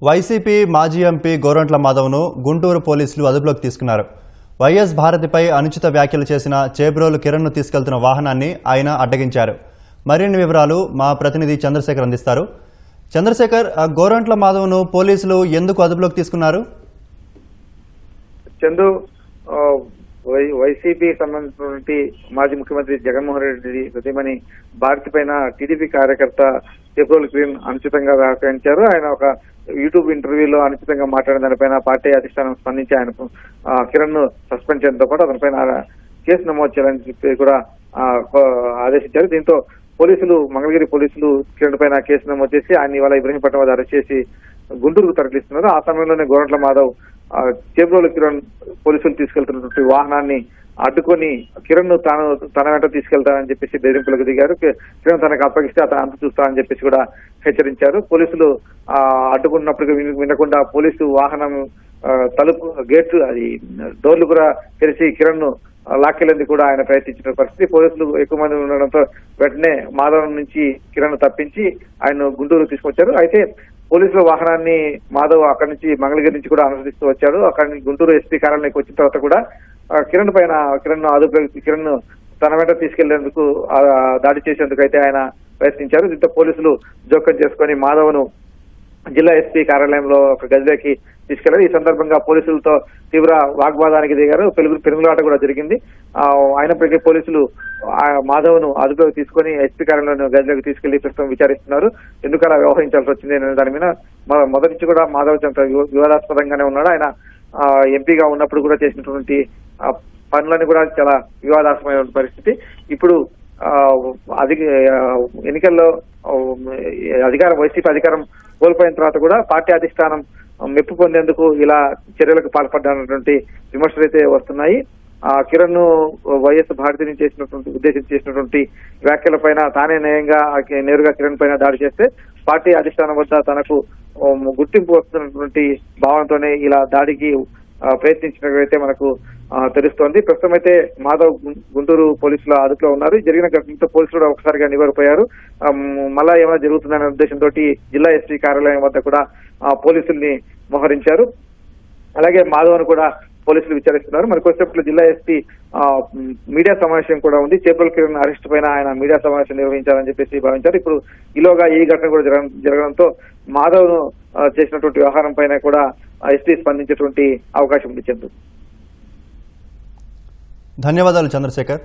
YCP మాజీ MP Gorantla మాధవ్ను Guntur పోలీసులు అదుపులోకి తీసుకున్నారు. వైఎస్ భారతిపై అనుచిత వ్యాఖ్యలు చేసిన చేబ్రోలు కిరణ్ను తీసుకెళ్తున్న వాహనాన్ని ఆయన అడ్డగించారు. మరిన్ని వివరాలు మా ప్రతినిధి చంద్రశేఖర్ అందిస్తారు. చంద్రశేఖర్, గోరంట్ల మాధవ్ను పోలీసులు ఎందుకు అదుపులోకి తీసుకున్నారు? చందు, వైసీపీ సంబంధించినటువంటి మాజీ ముఖ్యమంత్రి జగన్మోహన్ రెడ్డి సతీమణి భారతి పైన టీడీపీ కార్యకర్త చేబ్రోలు కిరణ్ అనుచితంగా వ్యాఖ్యానించారు. ఆయన ఒక యూట్యూబ్ ఇంటర్వ్యూలో అనుచితంగా మాట్లాడిన దానిపైన పార్టీ అధిష్టానం స్పందించి ఆయనకు కిరణ్ ను సస్పెండ్ చేయడంతో పాటు అతనిపైన కేసు నమోదు చేయాలని చెప్పి కూడా ఆదేశించారు. దీంతో పోలీసులు, మంగళగిరి పోలీసులు కిరణ్ పైన కేసు నమోదు చేసి ఆయన ఇవాళ ఇబ్రహీంపట్నం వద్ద అరెస్ట్ చేసి గుంటూరుకు తరలిస్తున్నారు. ఆ సమయంలోనే గోరంట్ల మాధవ్ చేబ్రోలు కిరణ్ పోలీసులు తీసుకెళ్తున్నటువంటి వాహనాన్ని అడ్డుకొని కిరణ్ ను తన వెంట తీసుకెళ్తానని చెప్పేసి బెదిరింపులకు దిగారు. కిరణ్ తనకు అప్పగిస్తే అతను అంత చూస్తానని చెప్పేసి కూడా హెచ్చరించారు. పోలీసులు అడ్డుకున్నప్పటికీ వినకుండా పోలీసు వాహనం తలుపు గేట్ అది డోర్లు కూడా తెరిచి కిరణ్ ను లాక్కెళ్లేందుకు కూడా ఆయన ప్రయత్నించిన పరిస్థితి. పోలీసులు ఎక్కువ మంది ఉండడంతో వెంటనే మాధవ్ నుంచి కిరణ్ తప్పించి ఆయన గుంటూరు తీసుకొచ్చారు. అయితే పోలీసుల వాహనాన్ని మాధవ్ అక్కడి నుంచి మంగళగిరి నుంచి కూడా అనుసరిస్తూ వచ్చాడు. అక్కడి గుంటూరు ఎస్పీ కార్యాలయానికి వచ్చిన తర్వాత కూడా కిరణ్ కిరణ్ తన వెంట తీసుకెళ్లేందుకు దాడి చేసేందుకు అయితే ఆయన ప్రయత్నించారు. దీంతో పోలీసులు జోక్యం చేసుకుని మాధవ్ను జిల్లా ఎస్పీ కార్యాలయంలో ఒక గదిలోకి తీసుకెళ్లారు. ఈ సందర్భంగా పోలీసులతో తీవ్ర వాగ్వాదానికి దిగారు. పెనుగులాట కూడా జరిగింది. అయినప్పటికీ పోలీసులు మాధవ్ను అదుపులోకి తీసుకుని ఎస్పీ కార్యాలయంలో గదిలోకి తీసుకెళ్లి ప్రస్తుతం విచారిస్తున్నారు. ఎందుకు అలా వ్యవహరించాల్సి వచ్చింది అనే దాని మీద మొదటి నుంచి కూడా మాధవ్ కొంత వివాదాస్పదంగానే ఉన్నాడు. ఆయన ఎంపీగా ఉన్నప్పుడు కూడా చేసినటువంటి పనులన్నీ కూడా చాలా వివాదాస్పదమైన పరిస్థితి. ఇప్పుడు ఎన్నికల్లో వైసీపీ అధికారం కోల్పోయిన తర్వాత కూడా పార్టీ అధిష్టానం మెప్పు పొందేందుకు ఇలా చర్యలకు పాల్పడ్డటువంటి విమర్శలు అయితే వస్తున్నాయి. కిరణ్ ను వైఎస్ భారతిని ఉద్దేశించి చేసినటువంటి వ్యాఖ్యలపైన తానే నేరుగా కిరణ్ పైన దాడి చేస్తే పార్టీ అధిష్టానం వద్ద తనకు గుర్తింపు వస్తున్నటువంటి భావనతోనే ఇలా దాడికి ప్రయత్నించినట్లయితే మనకు తెలుస్తోంది. ప్రస్తుతం అయితే మాధవ్ గుంటూరు పోలీసుల అదుపులో ఉన్నారు. జరిగిన ఘటనతో పోలీసులు కూడా ఒకసారిగా నివారిపోయారు. మళ్ళా ఏమైనా జరుగుతుందనే ఉద్దేశంతో జిల్లా ఎస్పీ కార్యాలయం వద్ద కూడా పోలీసుల్ని మోహరించారు. అలాగే మాధవ్ను కూడా పోలీసులు విచారిస్తున్నారు. మరి కొద్దిసేపట్లో జిల్లా ఎస్పీ మీడియా సమావేశం కూడా ఉంది. చేబ్రోలు కిరణ్ అరెస్ట్ పైన ఆయన మీడియా సమావేశం నిర్వహించాలని చెప్పేసి భావించారు. ఇప్పుడు ఈలోగా ఈ ఘటన కూడా జరగడంతో మాధవ్ ను చేసినటువంటి వ్యవహారం పైన కూడా ఎస్పీ స్పందించేటువంటి అవకాశం ఉంది. చంద్రు, ధన్యవాదాలు చంద్రశేఖర్.